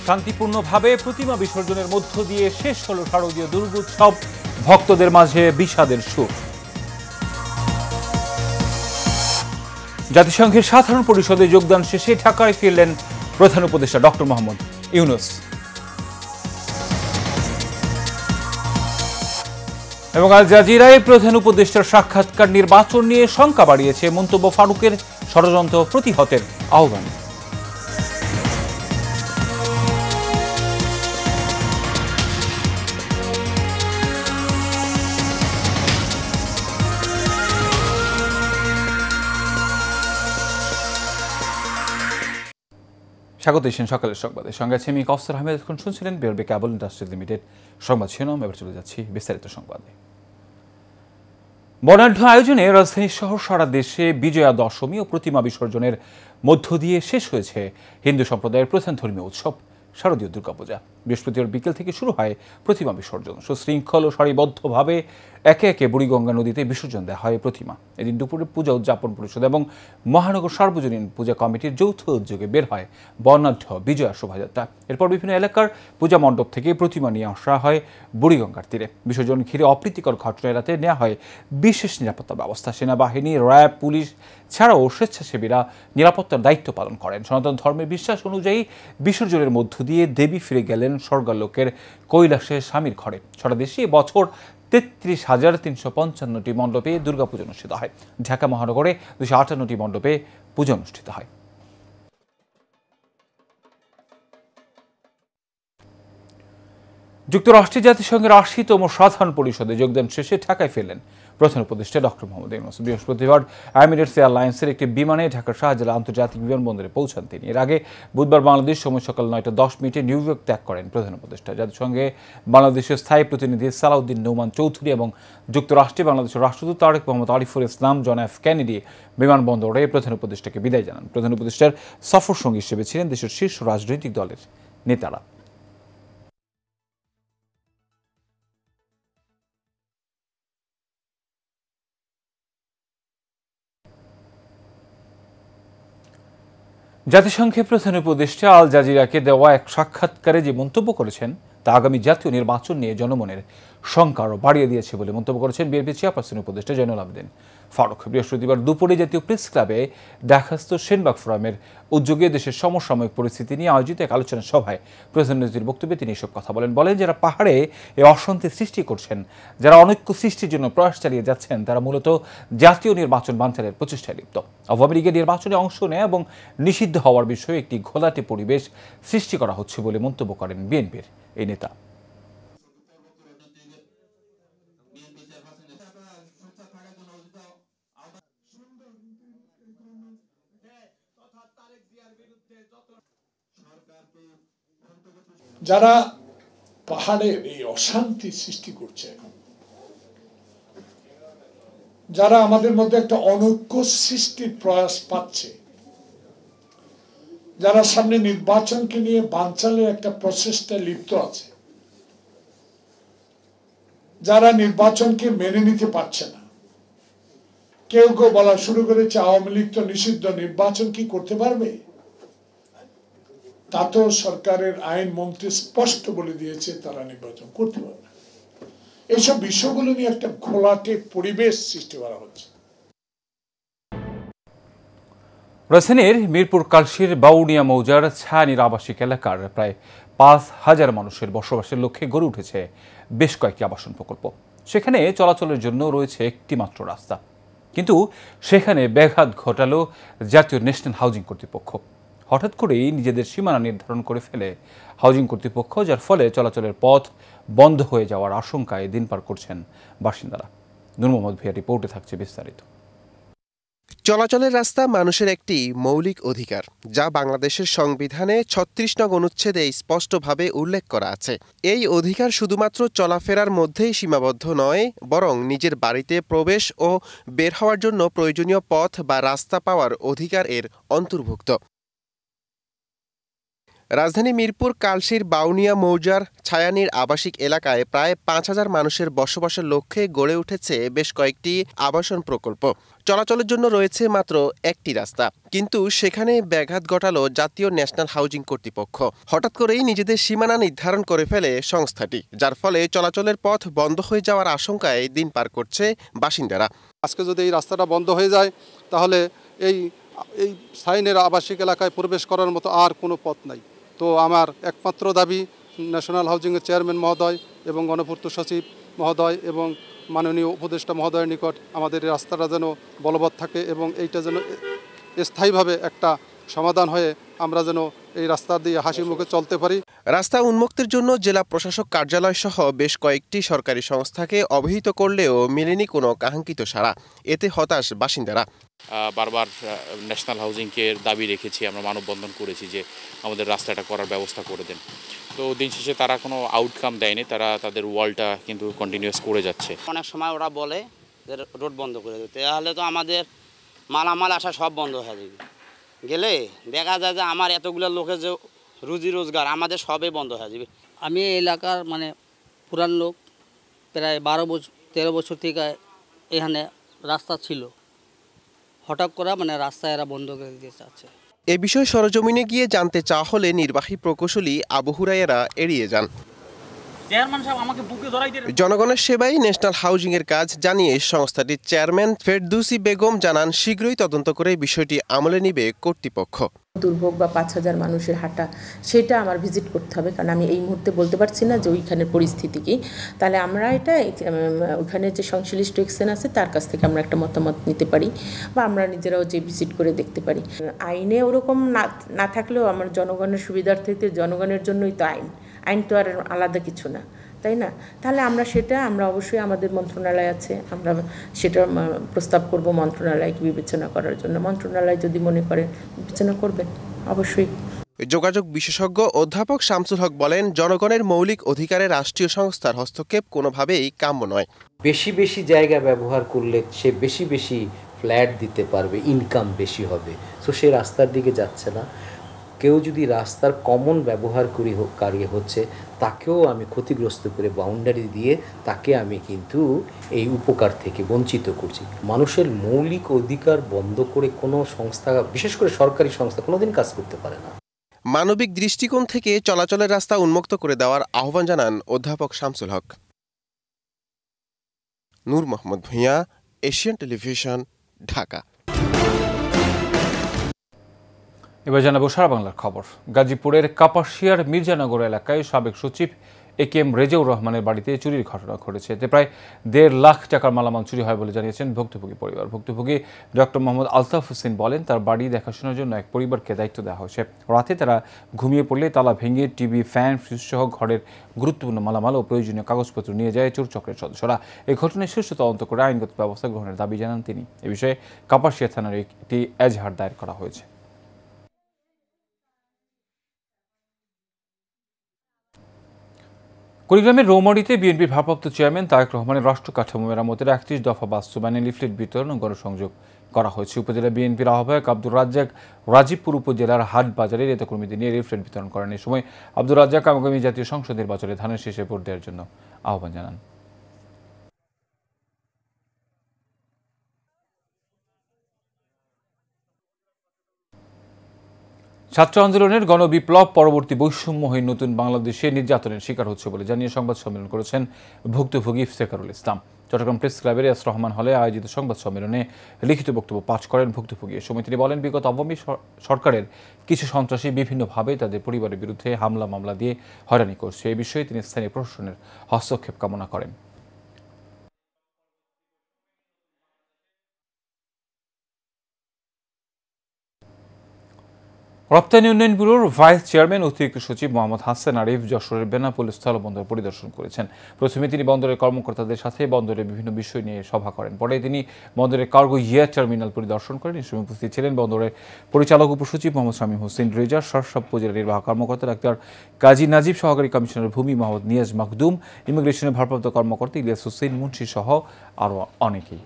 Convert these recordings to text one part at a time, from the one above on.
শান্তিপূর্ণভাবে প্রতিমা বিসর্জনের মধ্য দিয়ে শেষ হলো শারদীয় দুর্গোৎসব, ভক্তদের মাঝে বিষাদের সুর। জাতিসংঘের সাধারণ পরিষদে যোগদান শেষে ঢাকায় ফিরলেন প্রধান উপদেষ্টা ডক্টর মোহাম্মদ ইউনূস। এবং আল জাজিরায় প্রধান উপদেষ্টার সাক্ষাৎকার নির্বাচন নিয়ে শঙ্কা বাড়িয়েছে মন্তব্য ফারুকের, ষড়যন্ত্র প্রতিহতের আহ্বান। স্বাগত সকালের সংবাদে, সঙ্গে আছে আমি কৌসার আহমেদ। এখন শুনছিলেন বিআরবি কেবল ইন্ডাস্ট্রি লিমিটেড সংবাদ শিরোনাম। এবার চলে যাচ্ছি বিস্তারিত সংবাদে। বর্ণাঢ্য আয়োজনে রাজধানী সহ সারা দেশে বিজয়া দশমী ও প্রতিমা বিসর্জনের মধ্য দিয়ে শেষ হয়েছে হিন্দু সম্প্রদায়ের প্রধান ধর্মীয় উৎসব শারদীয় দুর্গাপূজা। বৃহস্পতিবার বিকেল থেকে শুরু হয় প্রতিমা বিসর্জন। সুশৃঙ্খল ও সারিবদ্ধভাবে একে একে বুড়িগঙ্গা নদীতে বিসর্জন দেওয়া হয় প্রতিমা। এদিন দুপুরে পূজা উদযাপন পরিষদ এবং মহানগর সার্বজনীন পূজা কমিটির যৌথ উদ্যোগে বের হয় বর্ণাঢ্য বিজয়া শোভাযাত্রা। এরপর বিভিন্ন এলাকার পূজা মণ্ডপ থেকে প্রতিমা নিয়ে আসা হয় বুড়িগঙ্গার তীরে। বিসর্জন ঘিরে অপ্রীতিকর ঘটনা এড়াতে নেওয়া হয় বিশেষ নিরাপত্তা ব্যবস্থা। সেনাবাহিনী, র্যাব, পুলিশ ছাড়াও স্বেচ্ছাসেবীরা নিরাপত্তার দায়িত্ব পালন করেন। সনাতন ধর্মের বিশ্বাস অনুযায়ী বিসর্জনের মধ্য দিয়ে দেবী ফিরে গেলেন স্বর্গালোকের কৈলাসে স্বামীর ঘরে। সারা দেশে বছর ৩৩,৩৫৫টি মণ্ডপে দুর্গাপুজো অনুষ্ঠিত হয়। ঢাকা মহানগরে ২৫৮টি মণ্ডপে পুজো অনুষ্ঠিত হয়। যুক্তরাষ্ট্রের জাতিসংঘের ৮০তম সাধারণ পরিষদে যোগদান শেষে ঢাকায় ফিরলেন প্রধান উপদেষ্টা ডক্টর মোহাম্মদ ইউনূস। বৃহস্পতিবার এমিরেটস এয়ারলাইন্সের একটি বিমানে ঢাকার শাহজালাল আন্তর্জাতিক বিমানবন্দরে পৌঁছান তিনি। এর আগে বুধবার বাংলাদেশ সময় সকাল ৯টা ১০ নিউ ইয়র্ক ত্যাগ করেন প্রধান উপদেষ্টা। জাতিসংঘে বাংলাদেশের স্থায়ী প্রতিনিধি সালাউদ্দিন নৌমান চৌধুরী এবং যুক্তরাষ্ট্রে বাংলাদেশের রাষ্ট্রদূত Tarique Mohammad Ariful Islam John F Kennedy বিমানবন্দরে প্রধান উপদেষ্টাকে বিদায় জানান। প্রধান উপদেষ্টার সফর সঙ্গী হিসেবে ছিলেন দেশের শীর্ষ রাজনৈতিক দলের নেতারা। জাতিসংঘের প্রধান উপদেষ্টা আল জাজিরাকে দেওয়া এক সাক্ষাৎকারে যে মন্তব্য করেছেন তা আগামী জাতীয় নির্বাচন নিয়ে জনমনের শঙ্কা আরও বাড়িয়ে দিয়েছে বলে মন্তব্য করেছেন বিএনপি চেয়ারপারসন উপদেষ্টা জয়নুল আবেদিন ফারুক। বৃহস্পতিবার দুপুরে জাতীয় প্রেস ক্লাবে ঢাকাস্থ সেনবাগ ফোরামের উদ্যোগে দেশের সমসাময়িক পরিস্থিতি নিয়ে আয়োজিত এক আলোচনা সভায় প্রধানমন্ত্রীর বক্তব্যে তিনি এসব কথা বলেন। যারা পাহাড়ে এই অশান্তি সৃষ্টি করছেন, যারা অনৈক্য সৃষ্টির জন্য প্রয়াস চালিয়ে যাচ্ছেন, তারা মূলত জাতীয় নির্বাচন বানচালের প্রচেষ্টায় লিপ্ত। আওয়ামী লীগের নির্বাচনে অংশ নেয় এবং নিষিদ্ধ হওয়ার বিষয়ে একটি ঘোলাটে পরিবেশ সৃষ্টি করা হচ্ছে বলে মন্তব্য করেন বিএনপির এই নেতা। যারা পাহাড়ের এই অশান্তি সৃষ্টি করছে, যারা আমাদের মধ্যে একটা অনৈক্য সৃষ্টির প্রয়াস পাচ্ছে, যারা সামনে নির্বাচনকে নিয়ে বানচালের একটা প্রচেষ্টায় লিপ্ত আছে, যারা নির্বাচনকে মেনে নিতে পারছে না, কেউ কেউ বলা শুরু করেছে আওয়ামী লীগ তো নিষিদ্ধ, নির্বাচন কি করতে পারবে? তা তো সরকারের আইন মন্ত্রী স্পষ্ট বলে দিয়েছে তারা নির্বাচন করতে পারবে। এইসব বিষয়গুলো নিয়ে একটা ঘোলাটে পরিবেশ সৃষ্টি করা হচ্ছে। রাজধানীর মিরপুর কালশির বাউনিয়া মৌজার ছায়ানীর আবাসিক এলাকার প্রায় ৫,০০০ মানুষের বসবাসের লক্ষ্যে গড়ে উঠেছে বেশ কয়েকটি আবাসন প্রকল্প। সেখানে চলাচলের জন্য রয়েছে একটি মাত্র রাস্তা, কিন্তু সেখানে ব্যাঘাত ঘটালো জাতীয় ন্যাশনাল হাউজিং কর্তৃপক্ষ। হঠাৎ করেই নিজেদের সীমানা নির্ধারণ করে ফেলে হাউজিং কর্তৃপক্ষ, যার ফলে চলাচলের পথ বন্ধ হয়ে যাওয়ার আশঙ্কায় দিন পার করছেন বাসিন্দারা। নূর মোহাম্মদ ভিয়া রিপোর্টে থাকছে বিস্তারিত। চলাচলের রাস্তা মানুষের একটি মৌলিক অধিকার, যা বাংলাদেশের সংবিধানে ৩৬ নং অনুচ্ছেদে স্পষ্টভাবে উল্লেখ করা আছে। এই অধিকার শুধুমাত্র চলাফেরার মধ্যেই সীমাবদ্ধ নয়, বরং নিজের বাড়িতে প্রবেশ ও বের হওয়ার জন্য প্রয়োজনীয় পথ বা রাস্তা পাওয়ার অধিকার এর অন্তর্ভুক্ত। রাজধানী মিরপুর কালশির বাউনিয়া মৌজার ছায়ানীর আবাসিক এলাকায় প্রায় 5,000 মানুষের বসবাসের লক্ষ্যে গড়ে উঠেছে বেশ কয়েকটি আবাসন প্রকল্প। চলাচলের জন্য রয়েছে মাত্র একটি রাস্তা, কিন্তু সেখানে ব্যাঘাত ঘটালো জাতীয় ন্যাশনাল হাউজিং কর্তৃপক্ষ। হঠাৎ করেই নিজেদের সীমানা নির্ধারণ করে ফেলে সংস্থাটি, যার ফলে চলাচলের পথ বন্ধ হয়ে যাওয়ার আশঙ্কায় দিন পার করছে বাসিন্দারা। আজকে যদি এই রাস্তাটা বন্ধ হয়ে যায় তাহলে এই ছায়ানীর আবাসিক এলাকায় প্রবেশ করার মতো আর কোনো পথ নাই। তো আমার একমাত্র দাবি ন্যাশনাল হাউজিংয়ের চেয়ারম্যান মহোদয় এবং গণপূর্ত সচিব মহোদয় এবং মাননীয় উপদেষ্টা মহোদয়ের নিকট আমাদের এই রাস্তাটা যেন বলবৎ থাকে এবং এইটা যেন স্থায়ীভাবে একটা সমাধান হয়ে আমরা যেন এই রাস্তা দিয়ে হাসি মুখে চলতে পারি। রাস্তা উন্মুক্তের জন্য জেলা প্রশাসক কার্যালয় সহ বেশ কয়েকটি সরকারি সংস্থাকে অবহিত করলেও মেলেনি কোনো কাঙ্ক্ষিত সাড়া। এতে হতাশ বাসিন্দারা। বারবার ন্যাশনাল হাউজিংকে দাবি রেখেছি, আমরা মানববন্ধন করেছি যে আমাদের রাস্তাটা করার ব্যবস্থা করে দেন। তো দিন শেষে তারা কোনো আউটকাম দেয়নি, তারা তাদের ওয়ালটা কিন্তু কন্টিনিউয়াস করে যাচ্ছে। অনেক সময় ওরা বলে যে রোড বন্ধ করে দিতে, তাহলে তো আমাদের মালামাল আসা সব বন্ধ হয়ে যাবে। গেলে দেখা যায় যে আমার এতগুলো লোকের যে রুজি রোজগার আমাদের সবই বন্ধ হয়ে যাবে। আমি এই এলাকার পুরান লোক, প্রায় 13 বছর থেকে এখানে রাস্তা ছিল, হঠাৎ করে রাস্তা এরা বন্ধ করে দিতে চাচ্ছে। এ বিষয়ে সরজমিনে গিয়ে জানতে চাওয়া হলে নির্বাহী প্রকৌশলী আবু হুরায়রা এড়িয়ে যান। জনগণের সেবায় ন্যাশনাল হাউজিং এর কাজ জানিয়ে সংস্থাটির চেয়ারম্যান ফেরদৌসী বেগম জানান, শীঘ্রই তদন্ত করে বিষয়টি আমলে নিবে কর্তৃপক্ষ। দুর্ভোগ বা 5,000 মানুষের হাঁটা, সেটা আমার ভিজিট করতে হবে, কারণ আমি এই মুহূর্তে বলতে পারছি না যে ওইখানের পরিস্থিতি কি। তাহলে আমরা এটা ওইখানে যে সংশ্লিষ্ট এক্সেন আছে তার কাছ থেকে আমরা একটা মতামত নিতে পারি, বা আমরা নিজেরাও যে ভিজিট করে দেখতে পারি। আইনে ওরকম না থাকলেও আমার জনগণের সুবিধার্থে, জনগণের জন্যই তো আইন তো আর আলাদা কিছু না, তাই না? তাহলে আমরা অবশ্যই আমাদের মন্ত্রণালয় আছে, আমরা সেটা প্রস্তাব করব মন্ত্রণালয়কে বিবেচনা করার জন্য। মন্ত্রণালয় যদি মনে করে বিবেচনা করবেন অবশ্যই। যোগাযোগ বিশেষজ্ঞ অধ্যাপক শামসুল হক বলেন, জনগণের মৌলিক অধিকারে রাষ্ট্রীয় সংস্থার হস্তক্ষেপ কোনোভাবেই কাম্য নয়। বেশি বেশি জায়গা ব্যবহার করলে সে বেশি বেশি ফ্ল্যাট দিতে পারবে, ইনকাম বেশি হবে। সো সে রাস্তার দিকে যাচ্ছে না। কেউ যদি রাস্তার কমন ব্যবহারকারী হচ্ছে, তাকেও আমি ক্ষতিগ্রস্ত করে বাউন্ডারি দিয়ে তাকে আমি কিন্তু এই উপকার থেকে বঞ্চিত করছি। মানুষের মৌলিক অধিকার বন্ধ করে কোনো সংস্থা, বিশেষ করে সরকারি সংস্থা, কোনোদিন কাজ করতে পারে না। মানবিক দৃষ্টিকোণ থেকে চলাচলের রাস্তা উন্মুক্ত করে দেওয়ার আহ্বান জানান অধ্যাপক শামসুল হক। নূর মোহাম্মদ ভূঁইয়া, এশিয়ান টেলিভিশন, ঢাকা। এবার জানাবো সারা বাংলার খবর। গাজীপুরের কাপাসিয়ার মির্জানগর এলাকায় সাবেক সচিব AKM রেজাউর রহমানের বাড়িতে চুরির ঘটনা ঘটেছে। এতে প্রায় 1.5 লাখ টাকার মালামাল চুরি হয় বলে জানিয়েছেন ভুক্তভোগী পরিবার। ভুক্তভোগী ডক্টর মোহাম্মদ আলতাফ হোসেন বলেন, তার বাড়ি দেখাশোনার জন্য এক পরিবারকে দায়িত্ব দেওয়া হয়েছে। রাতে তারা ঘুমিয়ে পড়লে তালা ভেঙে টিভি, ফ্যান, ফ্রিজ সহ ঘরের গুরুত্বপূর্ণ মালামাল ও প্রয়োজনীয় কাগজপত্র নিয়ে যায় চোর চক্রের সদস্যরা। এই ঘটনায় সুষ্ঠু তদন্ত করে আইনগত ব্যবস্থা গ্রহণের দাবি জানান তিনি। এ বিষয়ে কাপাসিয়া থানার একটি এজাহার দায়ের করা হয়েছে। কুড়িগ্রামের রৌমারীতে বিএনপির ভারপ্রাপ্ত চেয়ারম্যান তারেক রহমানের রাষ্ট্র কাঠামো মেরামতের 31 দফা বাস্তবায়নে লিফলেট বিতরণ ও গণসংযোগ করা হয়েছে। উপজেলা বিএনপির আহ্বায়ক আব্দুর রাজ্জাক রাজীবপুর উপজেলার হাট বাজারে নেতাকর্মীদের নিয়ে লিফলেট বিতরণ করেন। এই সময় আব্দুর রাজ্জাক আগামী জাতীয় সংসদ নির্বাচনে ধানের শীষে ভোট দেওয়ার জন্য আহ্বান জানান। ছাত্র আন্দোলনের গণবিপ্লব পরবর্তী বৈষম্যহীন নতুন বাংলাদেশে নির্যাতনের শিকার হচ্ছে বলে জানিয়ে সংবাদ সম্মেলন করেছেন ভুক্তভোগী ইফতেখারুল ইসলাম। চট্টগ্রাম প্রেস ক্লাবের এস রহমান হলে আয়োজিত সংবাদ সম্মেলনে লিখিত বক্তব্য পাঠ করেন ভুক্তভোগী। এ সময় তিনি বলেন, বিগত আওয়ামী সরকারের কিছু সন্ত্রাসী বিভিন্নভাবে তাদের পরিবারের বিরুদ্ধে হামলা মামলা দিয়ে হয়রানি করছে। এই বিষয়ে তিনি স্থানীয় প্রশাসনের হস্তক্ষেপ কামনা করেন। রপ্তানি উন্নয়ন ব্যুরোর ভাইস চেয়ারম্যান অতিরিক্ত সচিব মোহাম্মদ হাসান আরিফ যশোরের বেনাপোল স্থলবন্দর পরিদর্শন করেছেন। প্রথমে তিনি বন্দরের কর্মকর্তাদের সাথে বন্দরের বিভিন্ন বিষয় নিয়ে সভা করেন। পরে তিনি বন্দরের কার্গো ইয়ার টার্মিনাল পরিদর্শন করেন। এই সময় উপস্থিত ছিলেন বন্দরের পরিচালক উপসচিব মোহাম্মদ শামীম হোসেন রেজা, সরসাব উপজেলা নির্বাহী কর্মকর্তা ডাক্তার কাজী নাজিব, সহকারী কমিশনার ভূমি মোহাম্মদ নিয়াজ মাকদুম, ইমিগ্রেশনের ভারপ্রাপ্ত কর্মকর্তা ইলিয়াস হোসেন মুন্সি সহ আরও অনেকেই।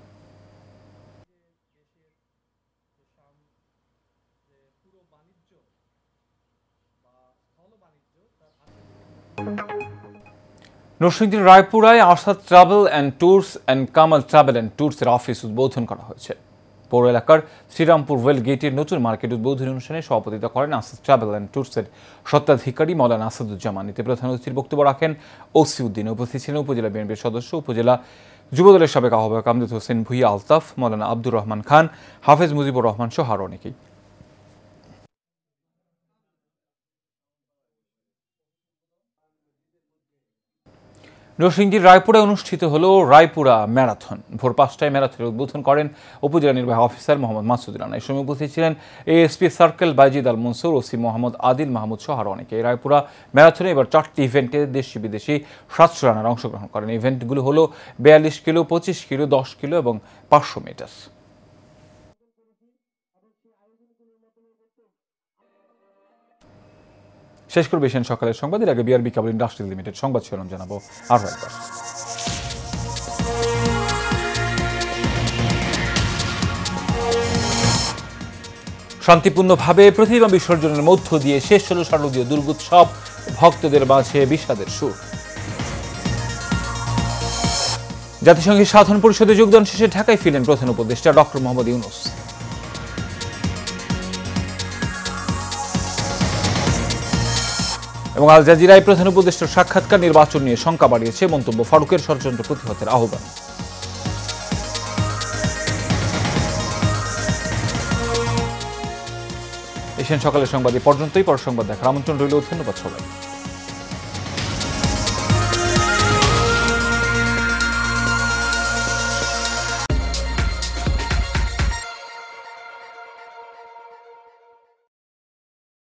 নরসিংদীর রায়পুরায় Asad travel and tours and Kamal travel and ট্যুরসের অফিস উদ্বোধন করা হয়েছে। পৌর এলাকার শ্রীরামপুর ওয়েল গেটের নতুন মার্কেট উদ্বোধনী অনুষ্ঠানে সভাপতিত্ব করেন আসাদ ট্রাভেল অ্যান্ড ট্যুরসের স্বত্বাধিকারী মৌলানা আসাদুজ্জামান। এতে প্রধান অতিথির বক্তব্য রাখেন ওসি উদ্দিন। উপস্থিত ছিলেন উপজেলা বিএনপির সদস্য, উপজেলা যুবদলের সাবেক আহ্বায়ক আমজাদ হোসেন ভুইয়া আলতাফ, মৌলানা আব্দুর রহমান খান, হাফেজ মুজিবুর রহমান সহ আরও অনেকেই। নরসিংদীর রায়পুরায় অনুষ্ঠিত হল রায়পুরা ম্যারাথন। ভোর 5টায় ম্যারাথনের উদ্বোধন করেন উপজেলা নির্বাহী অফিসার মোহাম্মদ মাসুদ রানা। এই সময় উপস্থিত ছিলেন এএসপি সার্কেল বাইজিদ আল মনসুর, ওসি মোহাম্মদ আদিল মাহমুদ সহ আরও অনেকে। রায়পুরা ম্যারাথনে এবার 4টি ইভেন্টে দেশি বিদেশি 700 রানার অংশগ্রহণ করেন। ইভেন্টগুলো হলো 42 কিলো, 25 কিলো, 10 কিলো এবং 500 মিটার। শেষ করবে এশিয়ান সকালের সংবাদের আগে বিআরবি কেবল ইন্ডাস্ট্রিয়াল লিমিটেড সংবাদ শিরোনাম জানাবো আরও একবার। শান্তিপূর্ণভাবে প্রতিমা বিসর্জনের মধ্য দিয়ে শেষ হল শারদীয় দুর্গোৎসব, ভক্তদের মাঝে বিষাদের সুর। জাতিসংঘের সাধারণ পরিষদে যোগদান শেষে ঢাকায় ফিরলেন প্রধান উপদেষ্টা ডক্টর মোহাম্মদ ইউনূস। এবং আল জাজিরায় প্রধান উপদেষ্টার সাক্ষাৎকার নির্বাচন নিয়ে শঙ্কা বাড়িয়েছে মন্তব্য ফারুকের, ষড়যন্ত্র প্রতিহতের আহ্বান। এশিয়ান সকালের সংবাদ এ পর্যন্তই। পর সংবাদ দেখার আমন্ত্রণ রইল। ধন্যবাদ সবাই।